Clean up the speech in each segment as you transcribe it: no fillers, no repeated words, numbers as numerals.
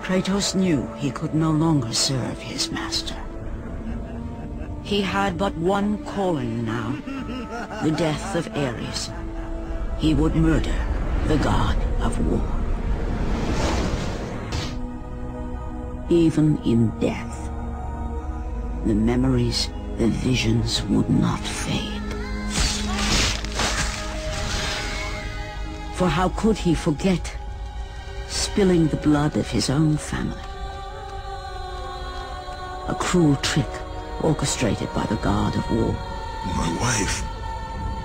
Kratos knew he could no longer serve his master. He had but one calling now, the death of Ares. He would murder the god of war. Even in death, the memories, the visions would not fade. For how could he forget spilling the blood of his own family? A cruel trick orchestrated by the god of war. My wife,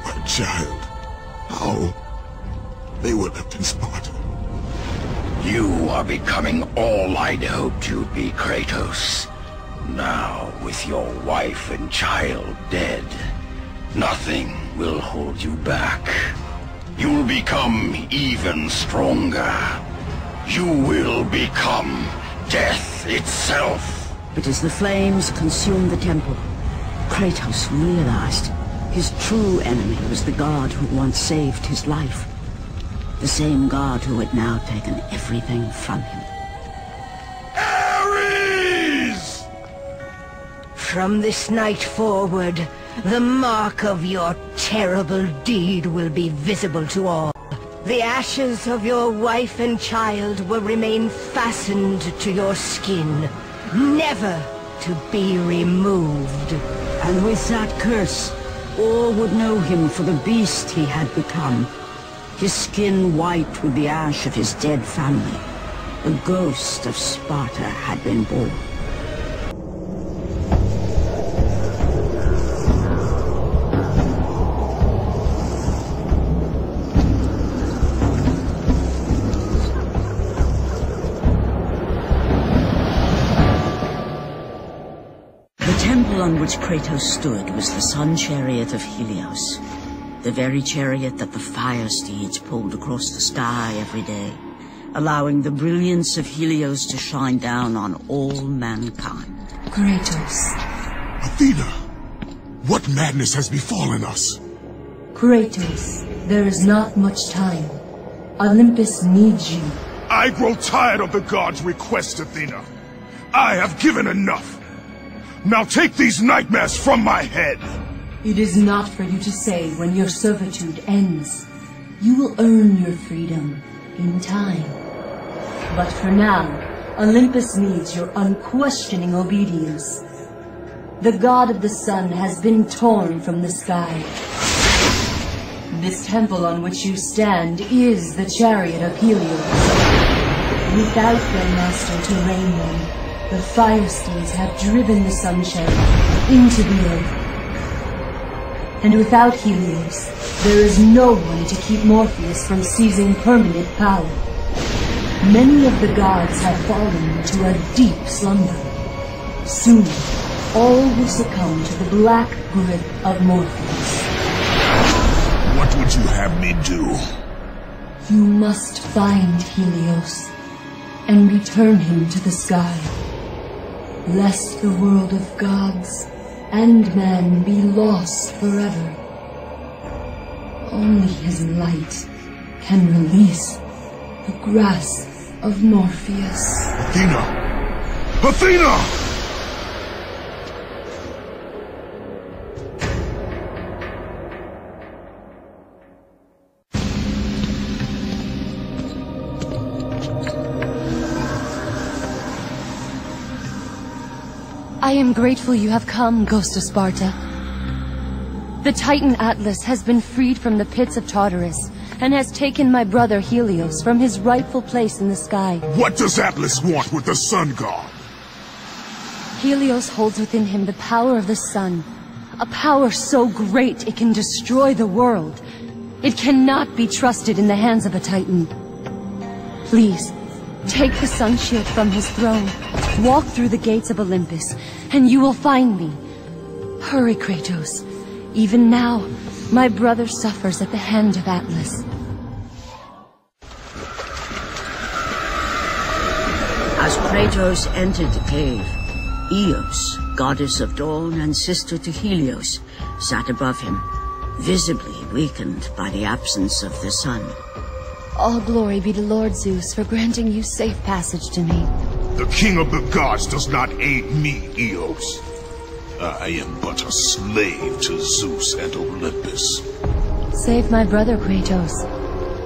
my child, how? They were left in Sparta. You are becoming all I'd hoped you'd be, Kratos. Now, with your wife and child dead, nothing will hold you back. You'll become even stronger. You will become death itself. But as the flames consumed the temple, Kratos realized his true enemy was the god who once saved his life. The same god who had now taken everything from him. Ares! From this night forward, the mark of your terrible deed will be visible to all. The ashes of your wife and child will remain fastened to your skin, never to be removed. And with that curse, all would know him for the beast he had become. His skin white with the ash of his dead family. The ghost of Sparta had been born. The temple on which Kratos stood was the sun chariot of Helios. The very chariot that the fire steeds pulled across the sky every day, allowing the brilliance of Helios to shine down on all mankind. Kratos. Athena! What madness has befallen us? Kratos, there is not much time. Olympus needs you. I grow tired of the gods' requests, Athena. I have given enough. Now take these nightmares from my head. It is not for you to say when your servitude ends. You will earn your freedom in time. But for now, Olympus needs your unquestioning obedience. The god of the sun has been torn from the sky. This temple on which you stand is the chariot of Helios. Without their master to reign them, the fire steeds have driven the sun chariot into the earth. And without Helios, there is no one to keep Morpheus from seizing permanent power. Many of the gods have fallen into a deep slumber. Soon, all will succumb to the black grip of Morpheus. What would you have me do? You must find Helios and return him to the sky, lest the world of gods and man be lost forever. Only his light can release the grasp of Morpheus. Athena! Athena! I am grateful you have come, Ghost of Sparta. The Titan Atlas has been freed from the pits of Tartarus, and has taken my brother Helios from his rightful place in the sky. What does Atlas want with the sun god? Helios holds within him the power of the sun, a power so great it can destroy the world. It cannot be trusted in the hands of a Titan. Please, take the sun shield from his throne, walk through the gates of Olympus, and you will find me. Hurry, Kratos. Even now, my brother suffers at the hand of Atlas. As Kratos entered the cave, Eos, goddess of dawn and sister to Helios, sat above him, visibly weakened by the absence of the sun. All glory be to Lord Zeus for granting you safe passage to me. The king of the gods does not aid me, Eos. I am but a slave to Zeus and Olympus. Save my brother, Kratos,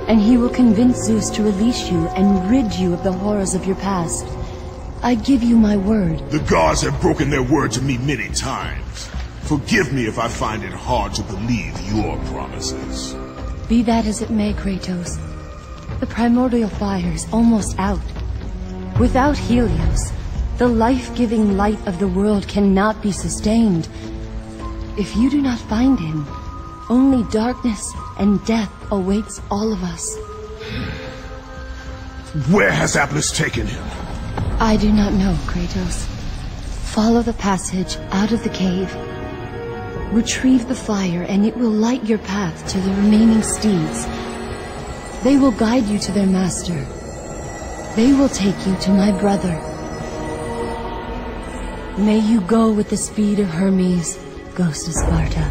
and he will convince Zeus to release you and rid you of the horrors of your past. I give you my word. The gods have broken their word to me many times. Forgive me if I find it hard to believe your promises. Be that as it may, Kratos. The primordial fire is almost out. Without Helios, the life-giving light of the world cannot be sustained. If you do not find him, only darkness and death awaits all of us. Where has Atlas taken him? I do not know, Kratos. Follow the passage out of the cave. Retrieve the fire and it will light your path to the remaining steeds. They will guide you to their master. They will take you to my brother. May you go with the speed of Hermes, ghost of Sparta.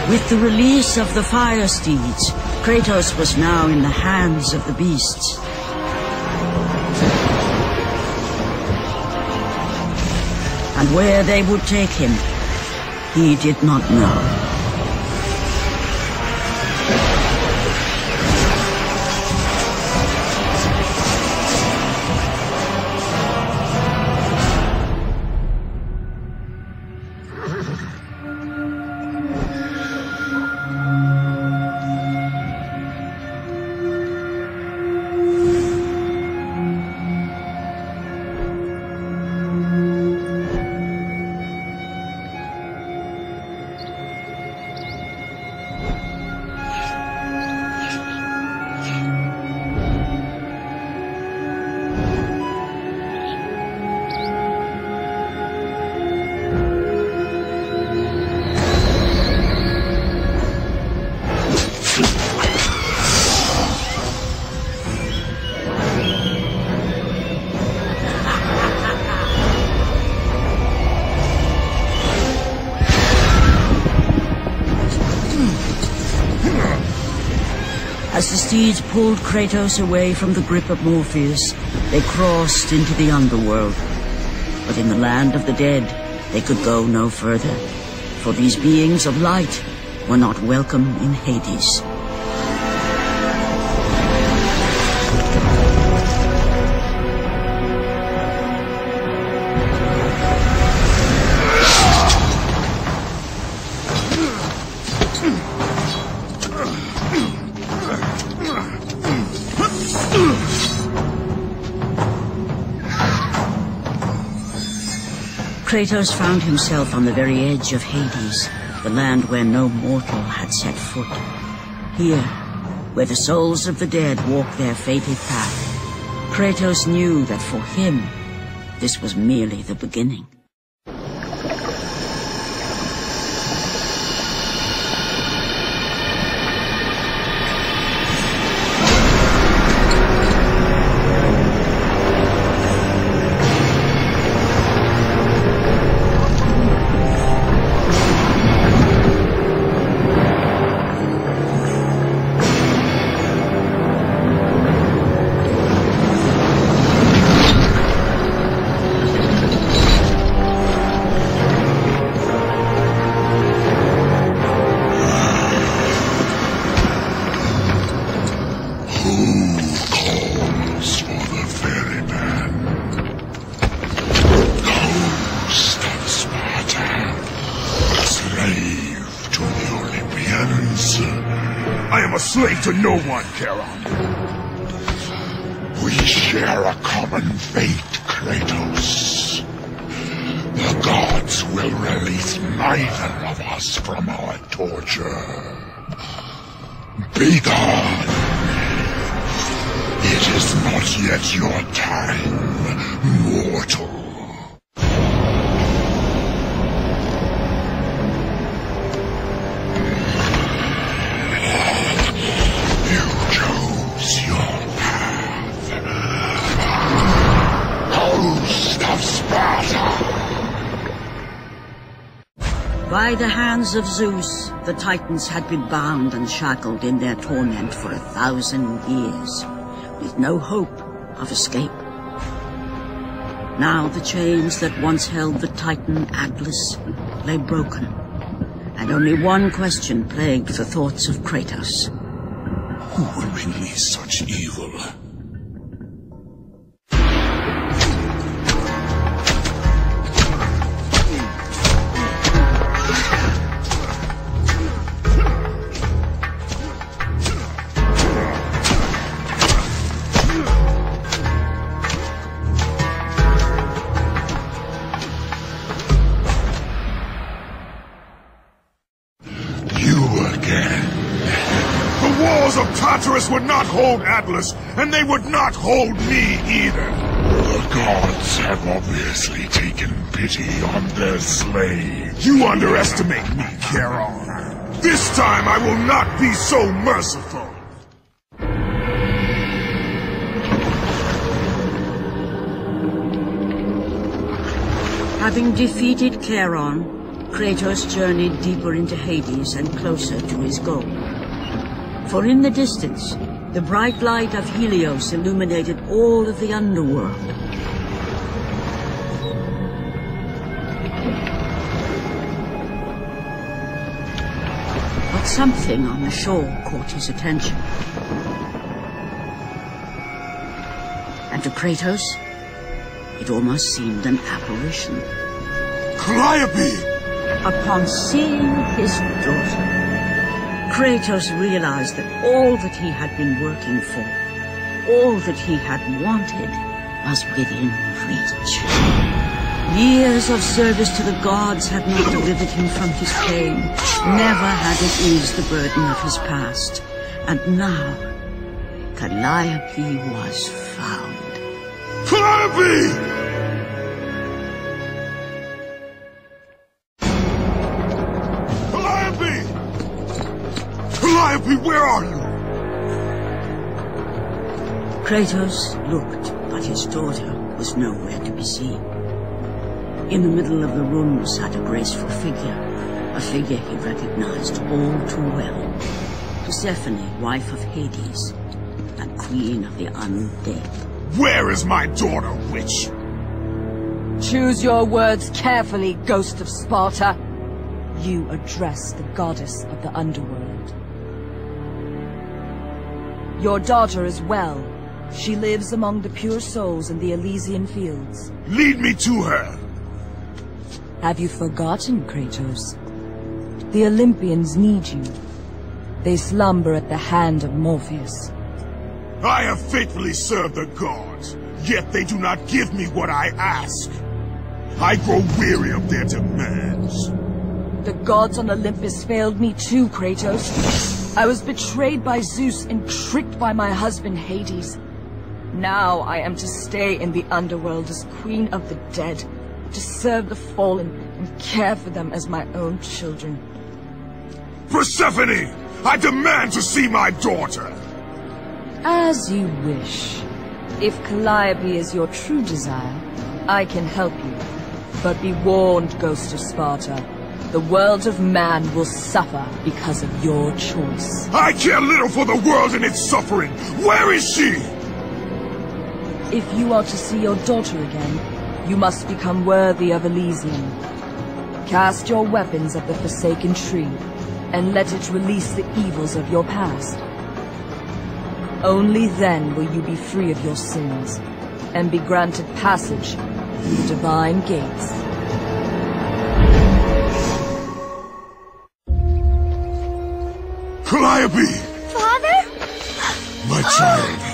With the release of the fire steeds, Kratos was now in the hands of the beasts. And where they would take him, he did not know. As the steeds pulled Kratos away from the grip of Morpheus, they crossed into the underworld. But in the land of the dead, they could go no further, for these beings of light were not welcome in Hades. Kratos found himself on the very edge of Hades, the land where no mortal had set foot. Here, where the souls of the dead walk their fated path, Kratos knew that for him, this was merely the beginning. I am a slave to no one, Charon. We share a common fate, Kratos. The gods will release neither of us from our torture. Be gone! It is not yet your time, mortal. By the hands of Zeus, the Titans had been bound and shackled in their torment for 1,000 years, with no hope of escape. Now the chains that once held the Titan Atlas lay broken, and only one question plagued the thoughts of Kratos. Who would release such evil? Would not hold Atlas, and they would not hold me either. The gods have obviously taken pity on their slave. You underestimate me, Charon. This time I will not be so merciful. Having defeated Charon, Kratos journeyed deeper into Hades and closer to his goal. For in the distance, the bright light of Helios illuminated all of the underworld. But something on the shore caught his attention. And to Kratos, it almost seemed an apparition. Calliope! Upon seeing his daughter, Kratos realized that all that he had been working for, all that he had wanted, was within reach. Years of service to the gods had not delivered him from his pain, never had it eased the burden of his past. And now, Calliope was found. Calliope! Calliope, where are you? Kratos looked, but his daughter was nowhere to be seen. In the middle of the room sat a graceful figure, a figure he recognized all too well. Persephone, wife of Hades, and queen of the undead. Where is my daughter, witch? Choose your words carefully, ghost of Sparta. You address the goddess of the underworld. Your daughter is well. She lives among the pure souls in the Elysian fields. Lead me to her! Have you forgotten, Kratos? The Olympians need you. They slumber at the hand of Morpheus. I have faithfully served the gods, yet they do not give me what I ask. I grow weary of their demands. The gods on Olympus failed me too, Kratos. I was betrayed by Zeus and tricked by my husband Hades. Now I am to stay in the underworld as queen of the dead, to serve the fallen and care for them as my own children. Persephone! I demand to see my daughter! As you wish. If Calliope is your true desire, I can help you. But be warned, Ghost of Sparta. The world of man will suffer because of your choice. I care little for the world and its suffering! Where is she? If you are to see your daughter again, you must become worthy of Elysium. Cast your weapons at the Forsaken Tree, and let it release the evils of your past. Only then will you be free of your sins, and be granted passage through the divine gates. Calliope! Father? My child.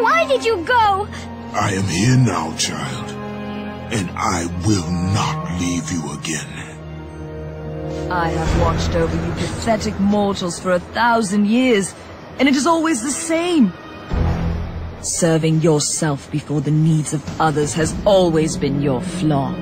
Why did you go? I am here now, child. And I will not leave you again. I have watched over you pathetic mortals for 1,000 years, and it is always the same. Serving yourself before the needs of others has always been your flaw.